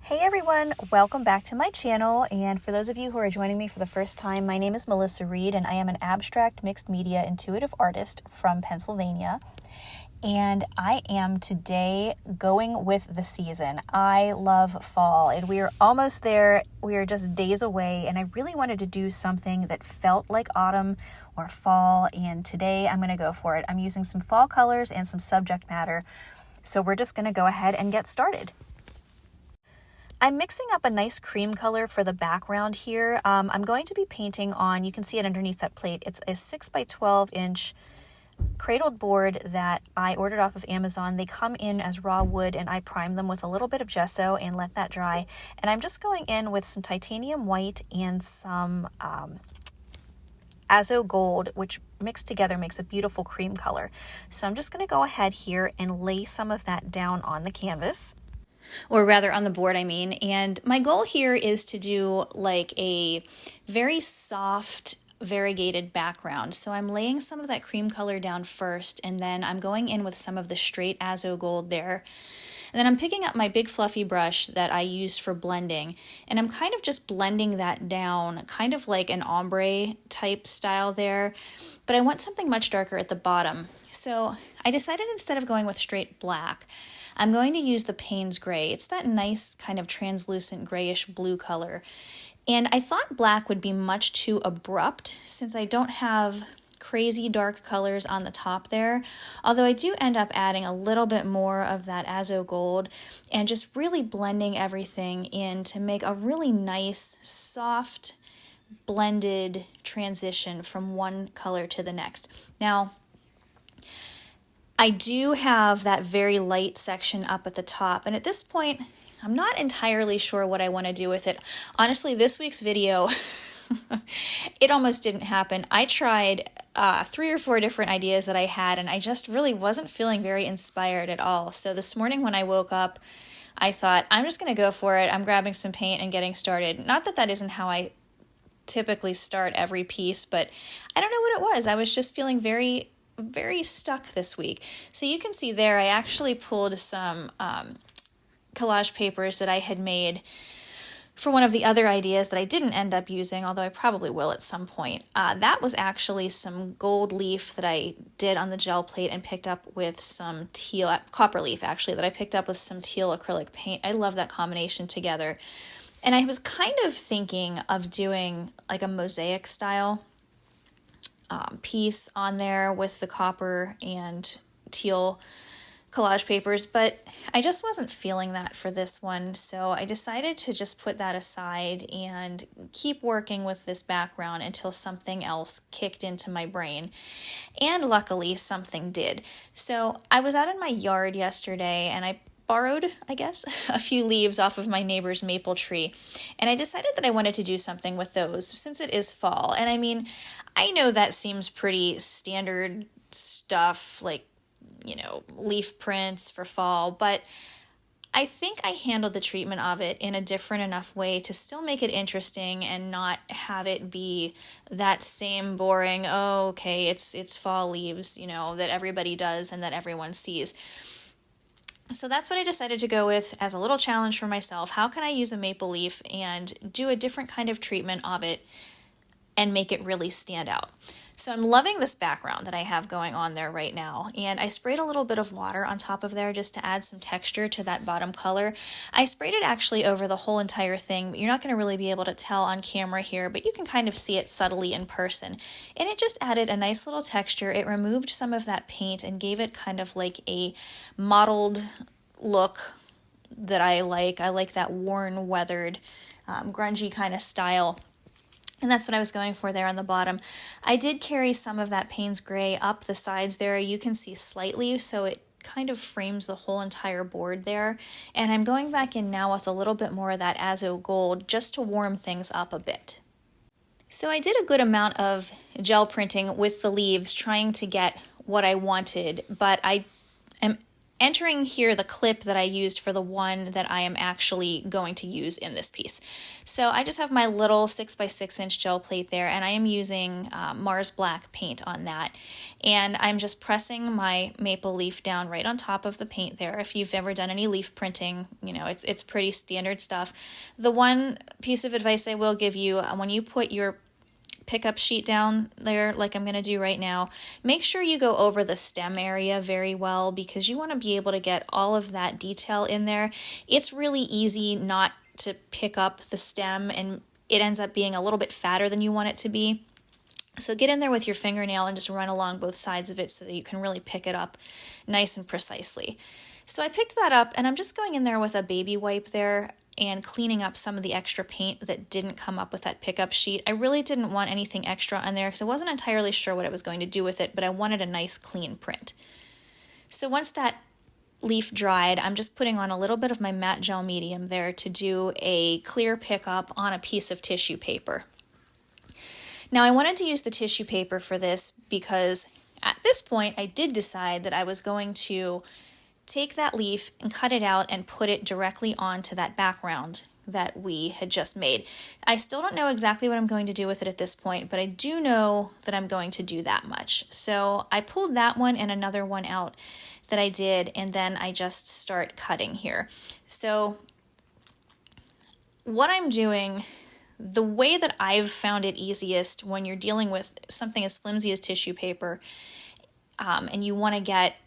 Hey everyone, welcome back to my channel, and for those of you who are joining me for the first time, my name is Melissa Reed and I am an abstract mixed media intuitive artist from Pennsylvania, and I am today going with the season. I love fall and we are almost there. We are just days away and I really wanted to do something that felt like autumn or fall, and today I'm going to go for it. I'm using some fall colors and some subject matter, so we're just going to go ahead and get started. I'm mixing up a nice cream color for the background here. I'm going to be painting on, you can see it underneath that plate, it's a 6 by 12 inch cradled board that I ordered off of Amazon. They come in as raw wood and I prime them with a little bit of gesso and let that dry. And I'm just going in with some titanium white and some azo gold, which mixed together makes a beautiful cream color. So I'm just going to go ahead here and lay some of that down on the canvas. Or rather on the board, I mean. And my goal here is to do like a very soft variegated background. So I'm laying some of that cream color down first, and then I'm going in with some of the straight azo gold there. And then I'm picking up my big fluffy brush that I used for blending, and I'm kind of just blending that down, kind of like an ombre type style there, but I want something much darker at the bottom. So I decided instead of going with straight black, I'm going to use the Payne's Gray. It's that nice kind of translucent grayish blue color. And I thought black would be much too abrupt since I don't have crazy dark colors on the top there, although I do end up adding a little bit more of that azo gold and just really blending everything in to make a really nice, soft, blended transition from one color to the next. Now, I do have that very light section up at the top, and at this point, I'm not entirely sure what I want to do with it. Honestly, this week's video, it almost didn't happen. I tried 3 or 4 different ideas that I had, and I just really wasn't feeling very inspired at all. So this morning when I woke up, I thought, I'm just going to go for it. I'm grabbing some paint and getting started. Not that that isn't how I typically start every piece, but I don't know what it was. I was just feeling very stuck this week. So you can see there, I actually pulled some collage papers that I had made for one of the other ideas that I didn't end up using, although I probably will at some point. That was actually some gold leaf that I did on the gel plate and picked up with some teal, copper leaf actually, that I picked up with some teal acrylic paint. I love that combination together. And I was kind of thinking of doing like a mosaic style piece on there with the copper and teal collage papers, but I just wasn't feeling that for this one, so I decided to just put that aside and keep working with this background until something else kicked into my brain, and luckily something did. So I was out in my yard yesterday and I borrowed, I guess, a few leaves off of my neighbor's maple tree, and I decided that I wanted to do something with those since it is fall. And I mean, I know that seems pretty standard stuff, like, you know, leaf prints for fall, but I think I handled the treatment of it in a different enough way to still make it interesting and not have it be that same boring, oh, okay, it's fall leaves, you know, that everybody does and that everyone sees. So that's what I decided to go with as a little challenge for myself. How can I use a maple leaf and do a different kind of treatment of it and make it really stand out? So I'm loving this background that I have going on there right now, and I sprayed a little bit of water on top of there just to add some texture to that bottom color. I sprayed it actually over the whole entire thing. You're not going to really be able to tell on camera here, but you can kind of see it subtly in person. And it just added a nice little texture. It removed some of that paint and gave it kind of like a mottled look that I like. I like that worn, weathered, grungy kind of style. And that's what I was going for there on the bottom. I did carry some of that Payne's Gray up the sides there. You can see slightly, so it kind of frames the whole entire board there. And I'm going back in now with a little bit more of that azo gold just to warm things up a bit. So I did a good amount of gel printing with the leaves, trying to get what I wanted, but I am entering here the clip that I used for the one that I am actually going to use in this piece. So I just have my little 6x6" gel plate there, and I am using Mars Black paint on that. And I'm just pressing my maple leaf down right on top of the paint there. If you've ever done any leaf printing, you know, it's pretty standard stuff. The one piece of advice I will give you, when you put your pickup sheet down there like I'm going to do right now, make sure you go over the stem area very well, because you want to be able to get all of that detail in there. It's really easy not to pick up the stem, and it ends up being a little bit fatter than you want it to be. So get in there with your fingernail and just run along both sides of it so that you can really pick it up nice and precisely. So I picked that up, and I'm just going in there with a baby wipe there and cleaning up some of the extra paint that didn't come up with that pickup sheet. I really didn't want anything extra on there because I wasn't entirely sure what I was going to do with it, but I wanted a nice clean print. So once that leaf dried, I'm just putting on a little bit of my matte gel medium there to do a clear pickup on a piece of tissue paper. Now I wanted to use the tissue paper for this because at this point I did decide that I was going to take that leaf and cut it out and put it directly onto that background that we had just made. I still don't know exactly what I'm going to do with it at this point, but I do know that I'm going to do that much. So I pulled that one and another one out that I did, and then I just start cutting here. So what I'm doing, the way that I've found it easiest when you're dealing with something as flimsy as tissue paper, and you want to get,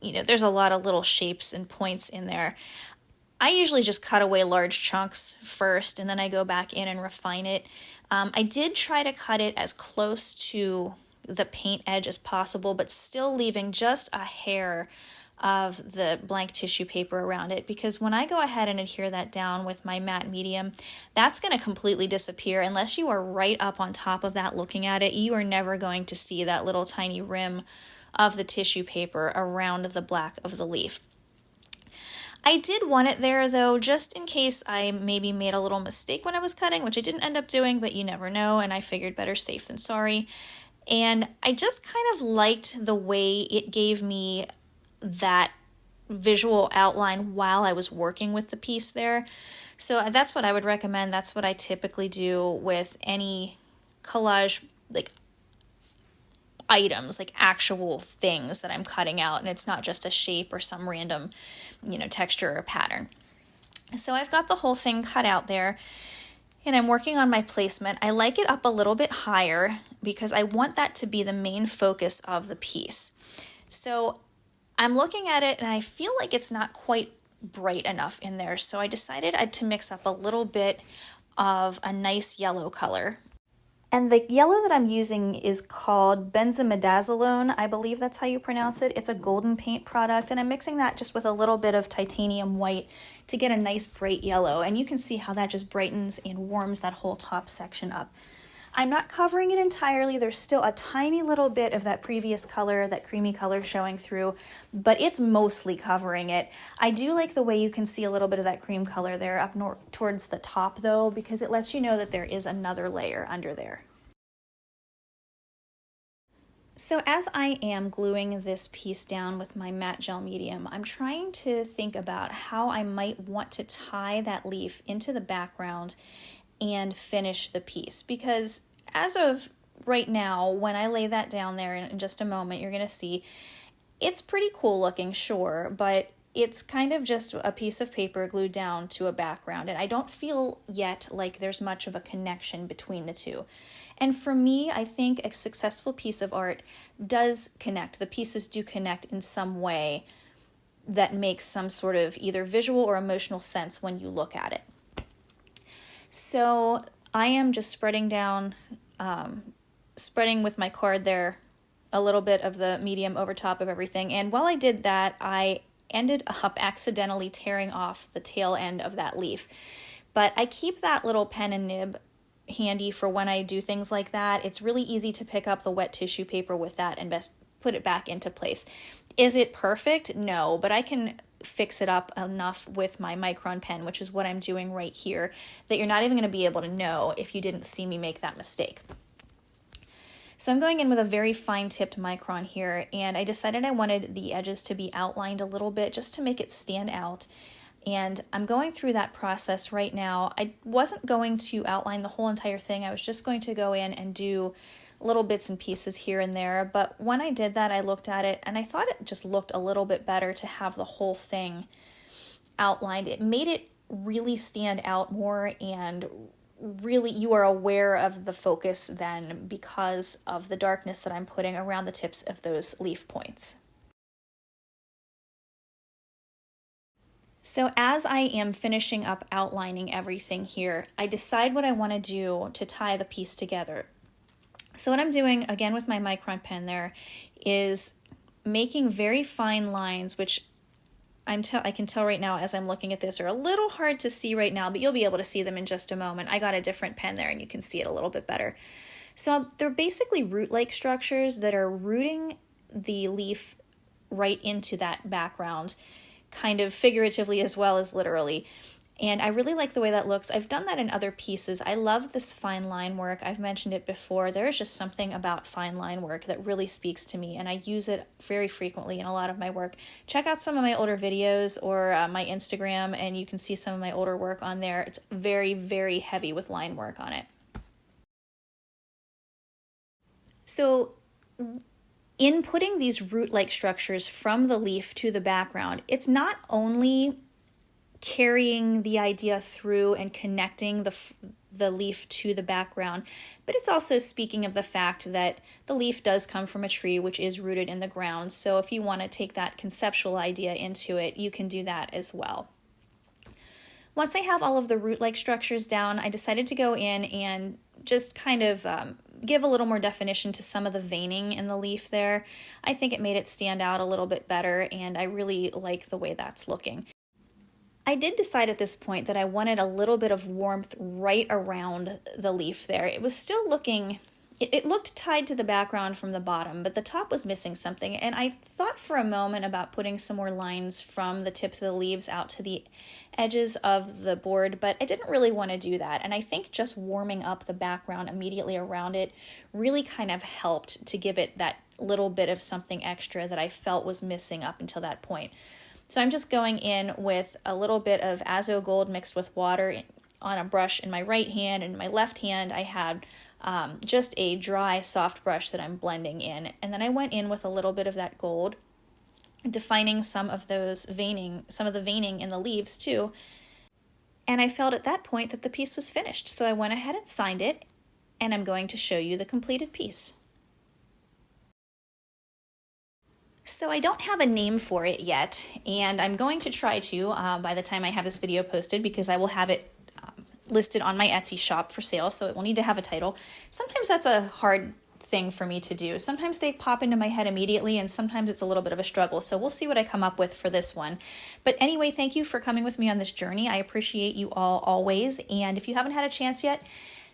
you know, there's a lot of little shapes and points in there. I usually just cut away large chunks first, and then I go back in and refine it. I did try to cut it as close to the paint edge as possible, but still leaving just a hair of the blank tissue paper around it, because when I go ahead and adhere that down with my matte medium, that's going to completely disappear. Unless you are right up on top of that looking at it, you are never going to see that little tiny rim of the tissue paper around the black of the leaf. I did want it there though, just in case I maybe made a little mistake when I was cutting, which I didn't end up doing, but you never know, and I figured better safe than sorry. And I just kind of liked the way it gave me that visual outline while I was working with the piece there. So that's what I would recommend. That's what I typically do with any collage, like items, like actual things that I'm cutting out, and it's not just a shape or some random, you know, texture or pattern. So I've got the whole thing cut out there, and I'm working on my placement. I like it up a little bit higher because I want that to be the main focus of the piece. So I'm looking at it and I feel like it's not quite bright enough in there, so I decided to mix up a little bit of a nice yellow color. And the yellow that I'm using is called benzimidazolone. I believe that's how you pronounce it. It's a golden paint product, and I'm mixing that just with a little bit of titanium white to get a nice bright yellow. And you can see how that just brightens and warms that whole top section up. I'm not covering it entirely. There's still a tiny little bit of that previous color, that creamy color showing through, but it's mostly covering it. I do like the way you can see a little bit of that cream color there up towards the top though, because it lets you know that there is another layer under there. So as I am gluing this piece down with my matte gel medium, I'm trying to think about how I might want to tie that leaf into the background and finish the piece, because as of right now, when I lay that down there in just a moment, you're going to see it's pretty cool looking, sure, but it's kind of just a piece of paper glued down to a background, and I don't feel yet like there's much of a connection between the two. And for me, I think a successful piece of art does connect. The pieces do connect in some way that makes some sort of either visual or emotional sense when you look at it. So I am just spreading down, spreading with my card there a little bit of the medium over top of everything. And while I did that, I ended up accidentally tearing off the tail end of that leaf. But I keep that little pen and nib handy for when I do things like that. It's really easy to pick up the wet tissue paper with that and best put it back into place. Is it perfect? No, but I can fix it up enough with my micron pen, which is what I'm doing right here, that you're not even going to be able to know if you didn't see me make that mistake. So I'm going in with a very fine tipped micron here, and I decided I wanted the edges to be outlined a little bit just to make it stand out. And I'm going through that process right now. I wasn't going to outline the whole entire thing. I was just going to go in and do little bits and pieces here and there. But when I did that, I looked at it and I thought it just looked a little bit better to have the whole thing outlined. It made it really stand out more, and really you are aware of the focus then because of the darkness that I'm putting around the tips of those leaf points. So as I am finishing up outlining everything here, I decide what I want to do to tie the piece together. So what I'm doing, again with my micron pen there, is making very fine lines, which I can tell right now as I'm looking at this are a little hard to see right now, but you'll be able to see them in just a moment. I got a different pen there and you can see it a little bit better. So they're basically root-like structures that are rooting the leaf right into that background, kind of figuratively as well as literally. And I really like the way that looks. I've done that in other pieces. I love this fine line work. I've mentioned it before. There is just something about fine line work that really speaks to me, and I use it very frequently in a lot of my work. Check out some of my older videos or my Instagram, and you can see some of my older work on there. It's very, very heavy with line work on it. So in putting these root-like structures from the leaf to the background, it's not only carrying the idea through and connecting the leaf to the background, but it's also speaking of the fact that the leaf does come from a tree which is rooted in the ground. So if you want to take that conceptual idea into it, you can do that as well. Once I have all of the root-like structures down, I decided to go in and just kind of give a little more definition to some of the veining in the leaf there. I think it made it stand out a little bit better, and I really like the way that's looking. I did decide at this point that I wanted a little bit of warmth right around the leaf there. It was still looking, it looked tied to the background from the bottom, but the top was missing something. And I thought for a moment about putting some more lines from the tips of the leaves out to the edges of the board, but I didn't really want to do that. And I think just warming up the background immediately around it really kind of helped to give it that little bit of something extra that I felt was missing up until that point. So I'm just going in with a little bit of azo gold mixed with water on a brush in my right hand, and in my left hand I had just a dry soft brush that I'm blending in. And then I went in with a little bit of that gold, defining some of the veining in the leaves too. And I felt at that point that the piece was finished. So I went ahead and signed it, and I'm going to show you the completed piece. So I don't have a name for it yet, and I'm going to try to by the time I have this video posted, because I will have it listed on my Etsy shop for sale, so it will need to have a title. Sometimes that's a hard thing for me to do. Sometimes they pop into my head immediately, and sometimes it's a little bit of a struggle, so we'll see what I come up with for this one. But anyway, thank you for coming with me on this journey. I appreciate you all always, and if you haven't had a chance yet,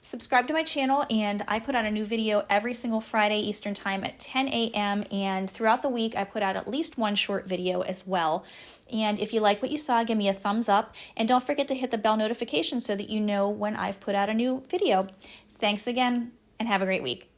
subscribe to my channel, and I put out a new video every single Friday Eastern Time at 10 a.m. and throughout the week I put out at least one short video as well. And if you like what you saw, give me a thumbs up, and don't forget to hit the bell notification so that you know when I've put out a new video. Thanks again, and have a great week.